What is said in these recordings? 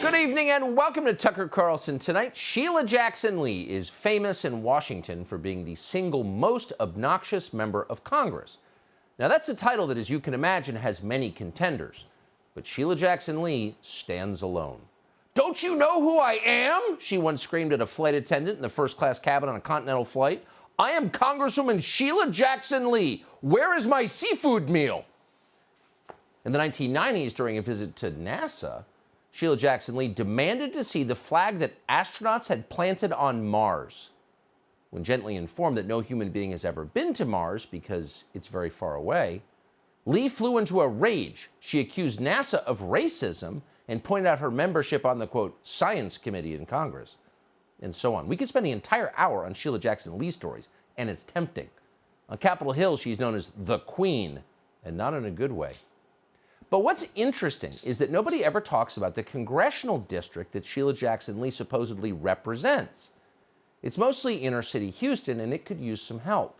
Good evening and welcome to Tucker Carlson Tonight. Sheila Jackson Lee is famous in Washington for being the single most obnoxious member of Congress. Now, that's a title that, as you can imagine, has many contenders. But Sheila Jackson Lee stands alone. "Don't you know who I am?" she once screamed at a flight attendant in the first-class cabin on a Continental flight. "I am Congresswoman Sheila Jackson Lee. Where is my seafood meal?" In the 1990s, during a visit to NASA, Sheila Jackson Lee demanded to see the flag that astronauts had planted on Mars. When gently informed that no human being has ever been to Mars because it's very far away, Lee flew into a rage. She accused NASA of racism and pointed out her membership on the, quote, science committee in Congress, and so on. We could spend the entire hour on Sheila Jackson Lee stories, and it's tempting. On Capitol Hill, she's known as the Queen, and not in a good way. But what's interesting is that nobody ever talks about the congressional district that Sheila Jackson Lee supposedly represents. It's mostly inner-city Houston, and it could use some help.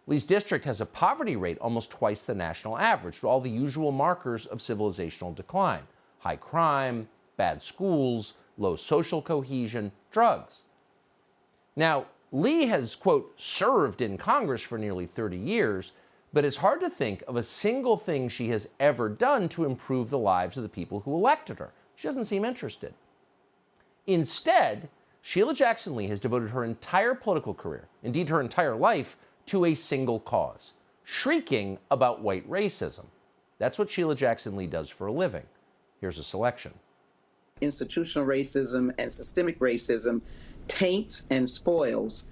Lee's district has a poverty rate almost twice the national average, with all the usual markers of civilizational decline: high crime, bad schools, low social cohesion, drugs. Now, Lee has, quote, served in Congress for nearly 30 years, but it's hard to think of a single thing she has ever done to improve the lives of the people who elected her. She doesn't seem interested. Instead, Sheila Jackson Lee has devoted her entire political career, indeed her entire life, to a single cause: shrieking about white racism. That's what Sheila Jackson Lee does for a living. Here's a selection. Institutional racism and systemic racism taints and spoils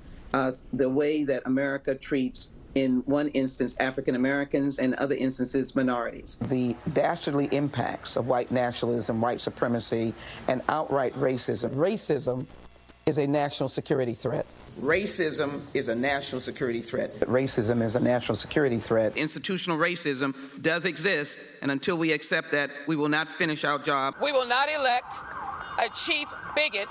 the way that America treats, in one instance, African Americans, and other instances, minorities. The dastardly impacts of white nationalism, white supremacy, and outright racism. Racism is a national security threat. Racism is a national security threat. Racism is a national security threat. Institutional racism does exist, and until we accept that, we will not finish our job. We will not elect a chief bigot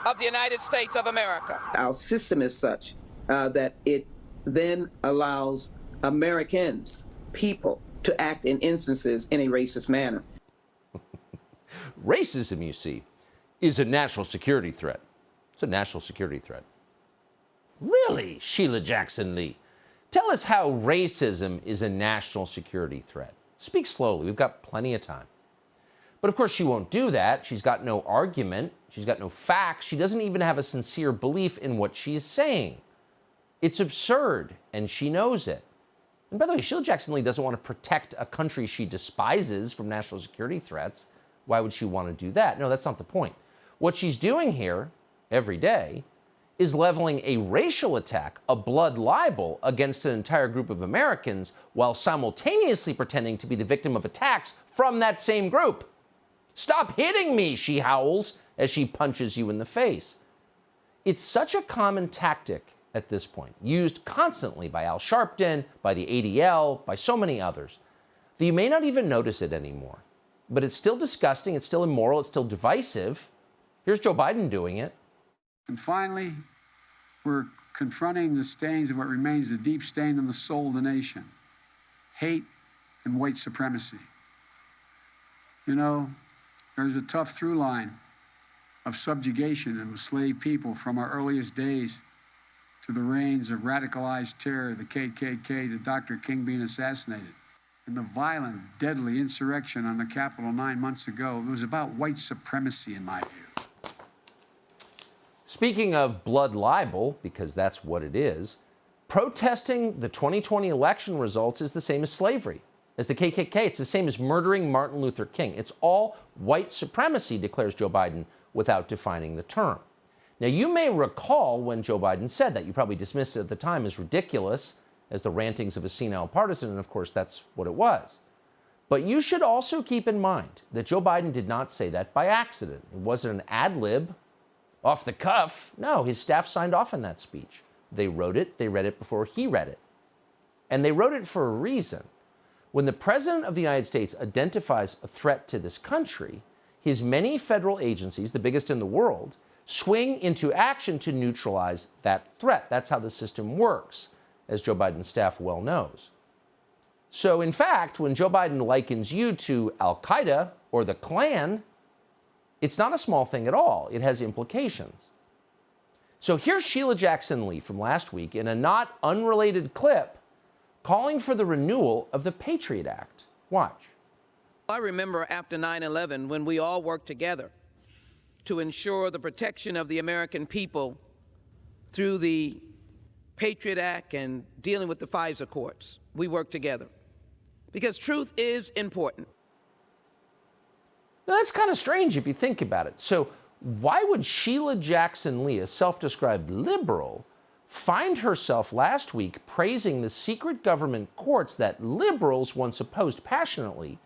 of the United States of America. Our system is such that it then allows Americans, people, to act in instances in a racist manner. Racism, you see, is a national security threat. It's a national security threat. Really, Sheila Jackson Lee? Tell us how racism is a national security threat. Speak slowly. We've got plenty of time. But of course, she won't do that. She's got no argument. She's got no facts. She doesn't even have a sincere belief in what she's saying. It's absurd, and she knows it. And by the way, Sheila Jackson Lee doesn't want to protect a country she despises from national security threats. Why would she want to do that? No, that's not the point. What she's doing here every day is leveling a racial attack, a blood libel, against an entire group of Americans while simultaneously pretending to be the victim of attacks from that same group. "Stop hitting me," she howls as she punches you in the face. It's such a common tactic at this point, used constantly by Al Sharpton, by the ADL, by so many others, that you may not even notice it anymore. But it's still disgusting, it's still immoral, it's still divisive. Here's Joe Biden doing it. And finally, we're confronting the stains of what remains a deep stain on the soul of the nation: hate and white supremacy. You know, there's a tough through line of subjugation and enslaved people from our earliest days to the reigns of radicalized terror, the KKK, to Dr. King being assassinated, and the violent, deadly insurrection on the Capitol 9 months ago. It was about white supremacy, in my view. Speaking of blood libel, because that's what it is, protesting the 2020 election results is the same as slavery, as the KKK. It's the same as murdering Martin Luther King. It's all white supremacy, declares Joe Biden, without defining the term. Now, you may recall when Joe Biden said that. You probably dismissed it at the time as ridiculous, as the rantings of a senile partisan, and of course, that's what it was. But you should also keep in mind that Joe Biden did not say that by accident. It wasn't an ad lib, off the cuff. No, his staff signed off on that speech. They wrote it, they read it before he read it. And they wrote it for a reason. When the President of the United States identifies a threat to this country, his many federal agencies, the biggest in the world, swing into action to neutralize that threat. That's how the system works, as Joe Biden's staff well knows. So, in fact, when Joe Biden likens you to Al-Qaeda or the Klan, It's not a small thing at all. It has implications. So here's Sheila Jackson Lee from last week in a not unrelated clip calling for the renewal of the Patriot Act. Watch. I remember after 9/11 when we all worked together to ensure the protection of the American people through the Patriot Act and dealing with the FISA courts. We worked together because truth is important. Now, that's kind of strange if you think about it. So why would Sheila Jackson Lee, a self-described liberal, find herself last week praising the secret government courts that liberals once opposed passionately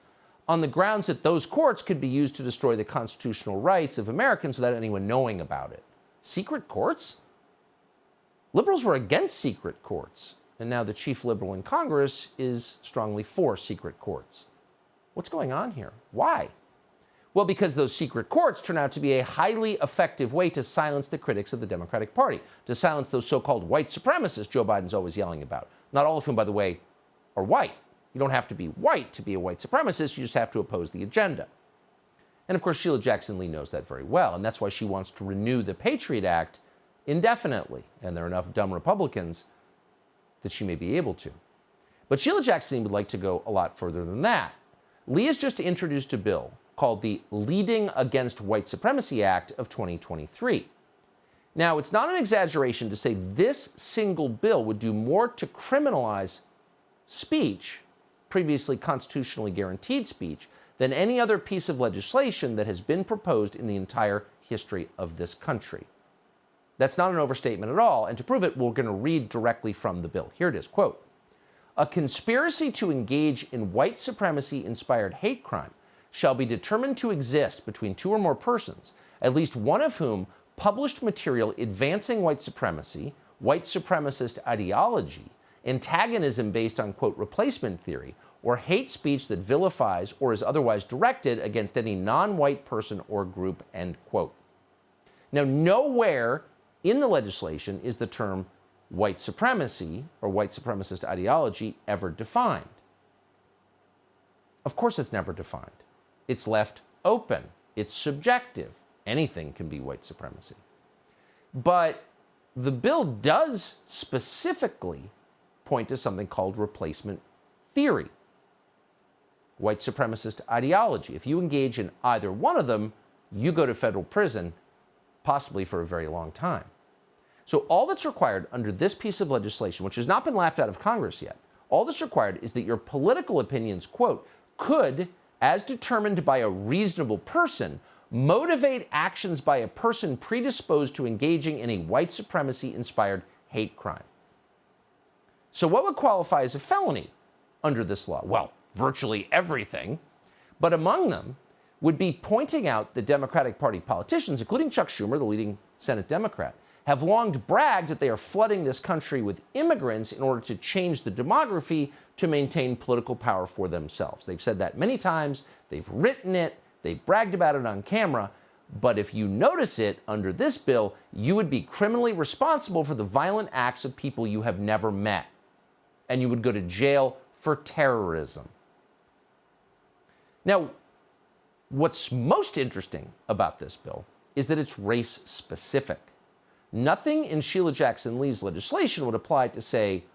on the grounds that those courts could be used to destroy the constitutional rights of Americans without anyone knowing about it? Secret courts? Liberals were against secret courts, and now the chief liberal in Congress is strongly for secret courts. What's going on here? Why? Well, because those secret courts turn out to be a highly effective way to silence the critics of the Democratic Party, to silence those so-called white supremacists Joe Biden's always yelling about, not all of whom, by the way, are white. You don't have to be white to be a white supremacist. You just have to oppose the agenda. And of course, Sheila Jackson Lee knows that very well, and that's why she wants to renew the Patriot Act indefinitely. And there are enough dumb Republicans that she may be able to. But Sheila Jackson Lee would like to go a lot further than that. Lee has just introduced a bill called the Leading Against White Supremacy Act of 2023. Now, it's not an exaggeration to say this single bill would do more to criminalize speech, previously constitutionally guaranteed speech, than any other piece of legislation that has been proposed in the entire history of this country. That's not an overstatement at all, and to prove it, we're going to read directly from the bill. Here it is, quote, "A conspiracy to engage in white supremacy-inspired hate crime shall be determined to exist between two or more persons, at least one of whom published material advancing white supremacy, white supremacist ideology, antagonism based on, quote, replacement theory, or hate speech that vilifies or is otherwise directed against any non-white person or group," end quote. Now, nowhere in the legislation is the term white supremacy or white supremacist ideology ever defined. Of course it's never defined. It's left open. It's subjective. Anything can be white supremacy. But the bill does specifically point to something called replacement theory, white supremacist ideology. If you engage in either one of them, you go to federal prison, possibly for a very long time. So all that's required under this piece of legislation, which has not been laughed out of Congress yet, all that's required is that your political opinions, quote, could, as determined by a reasonable person, motivate actions by a person predisposed to engaging in a white supremacy-inspired hate crime. So what would qualify as a felony under this law? Well, virtually everything, but among them would be pointing out that Democratic Party politicians, including Chuck Schumer, the leading Senate Democrat, have long bragged that they are flooding this country with immigrants in order to change the demography to maintain political power for themselves. They've said that many times, they've written it, they've bragged about it on camera, but if you notice it under this bill, you would be criminally responsible for the violent acts of people you have never met, and you would go to jail for terrorism. Now, what's most interesting about this bill is that it's race-specific. Nothing in Sheila Jackson Lee's legislation would apply to, say,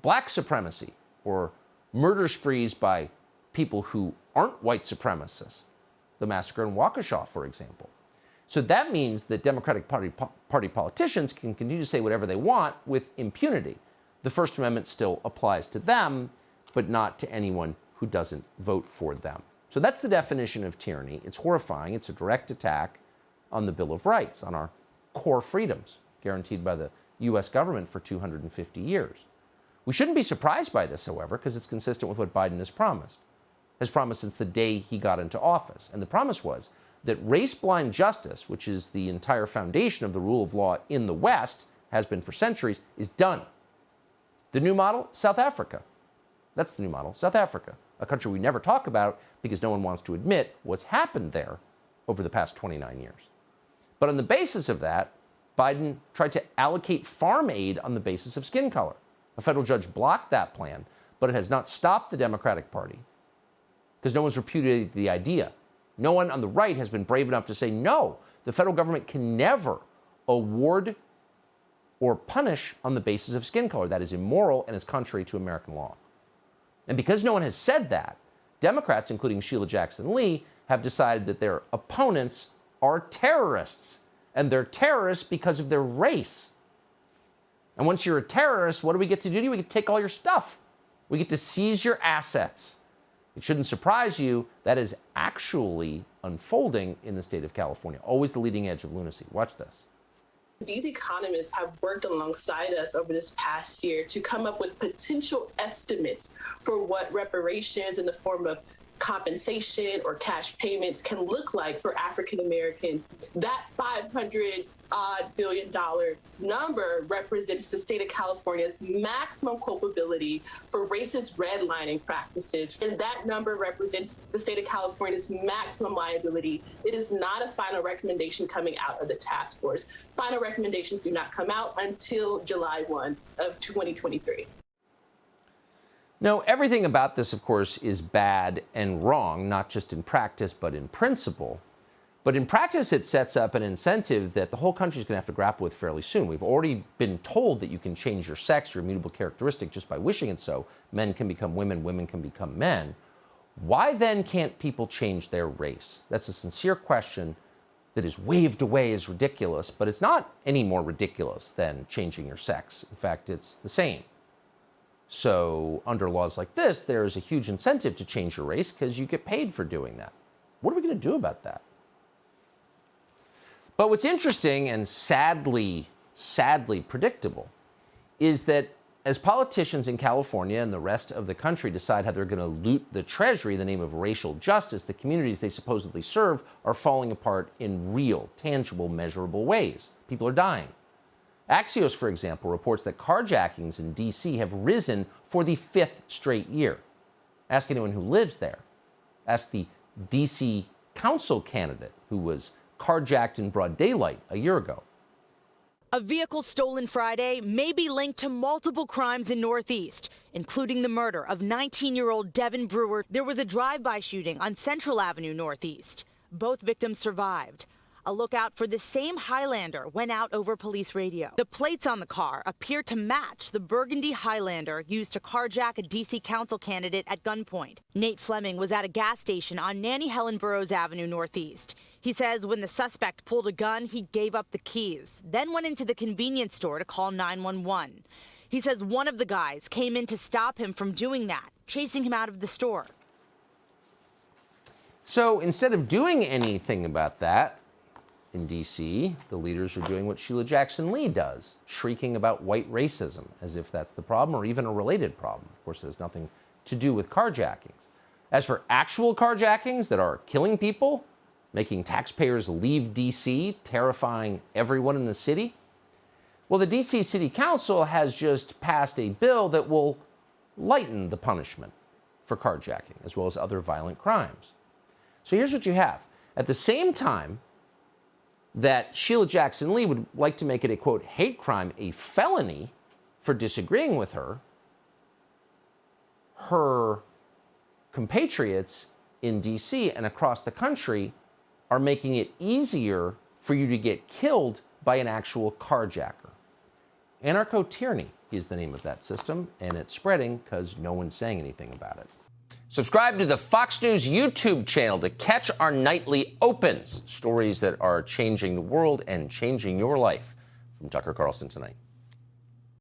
black supremacy or murder sprees by people who aren't white supremacists, the massacre in Waukesha, for example. So that means that Democratic Party politicians can continue to say whatever they want with impunity. The First Amendment still applies to them, but not to anyone who doesn't vote for them. So that's the definition of tyranny. It's horrifying. It's a direct attack on the Bill of Rights, on our core freedoms guaranteed by the U.S. government for 250 years. We shouldn't be surprised by this, however, because it's consistent with what Biden has promised since the day he got into office. And the promise was that race-blind justice, which is the entire foundation of the rule of law in the West, has been for centuries, is done. The new model, South Africa. That's the new model, South Africa, a country we never talk about because no one wants to admit what's happened there over the past 29 years. But on the basis of that, Biden tried to allocate farm aid on the basis of skin color. A federal judge blocked that plan, but it has not stopped the Democratic Party because no one's repudiated the idea. No one on the right has been brave enough to say, no, the federal government can never award or punish on the basis of skin color. That is immoral and is contrary to American law. And because no one has said that, Democrats, including Sheila Jackson Lee, have decided that their opponents are terrorists. And they're terrorists because of their race. And once you're a terrorist, what do we get to do to you? We get to take all your stuff. We get to seize your assets. It shouldn't surprise you that is actually unfolding in the state of California. Always the leading edge of lunacy. Watch this. These economists have worked alongside us over this past year to come up with potential estimates for what reparations in the form of compensation or cash payments can look like for African Americans. That $500 billion number represents the state of California's maximum culpability for racist redlining practices. And that number represents the state of California's maximum liability. It is not a final recommendation coming out of the task force. Final recommendations do not come out until July 1 of 2023. No, everything about this, of course, is bad and wrong, not just in practice, but in principle. But in practice, it sets up an incentive that the whole country is going to have to grapple with fairly soon. We've already been told that you can change your sex, your immutable characteristic, just by wishing it so. Men can become women, women can become men. Why then can't people change their race? That's a sincere question that is waved away as ridiculous, but it's not any more ridiculous than changing your sex. In fact, it's the same. So under laws like this, there's a huge incentive to change your race because you get paid for doing that. What are we going to do about that? But what's interesting and sadly predictable is that as politicians in California and the rest of the country decide how they're going to loot the treasury in the name of racial justice, the communities they supposedly serve are falling apart in real, tangible, measurable ways. People are dying. Axios, for example, reports that carjackings in D.C. have risen for the 5th straight year. Ask anyone who lives there. Ask the D.C. council candidate who was carjacked in broad daylight a year ago. A vehicle stolen Friday may be linked to multiple crimes in Northeast, including the murder of 19-year-old Devin Brewer. There was a drive-by shooting on Central Avenue Northeast. Both victims survived. A lookout for the same Highlander went out over police radio. The plates on the car appear to match the burgundy Highlander used to carjack a D.C. council candidate at gunpoint. Nate Fleming was at a gas station on Nanny Helen Burroughs Avenue Northeast. He says when the suspect pulled a gun, he gave up the keys, then went into the convenience store to call 911. He says one of the guys came in to stop him from doing that, chasing him out of the store. So instead of doing anything about that, in D.C., the leaders are doing what Sheila Jackson Lee does, shrieking about white racism, as if that's the problem or even a related problem. Of course, it has nothing to do with carjackings. As for actual carjackings that are killing people, making taxpayers leave D.C., terrifying everyone in the city, well, the D.C. City Council has just passed a bill that will lighten the punishment for carjacking, as well as other violent crimes. So here's what you have. At the same time that Sheila Jackson Lee would like to make it a, quote, hate crime, a felony for disagreeing with her, her compatriots in D.C. and across the country are making it easier for you to get killed by an actual carjacker. Anarcho-tyranny is the name of that system, and it's spreading because no one's saying anything about it. Subscribe to the Fox News YouTube channel to catch our nightly opens, stories that are changing the world and changing your life. From Tucker Carlson Tonight.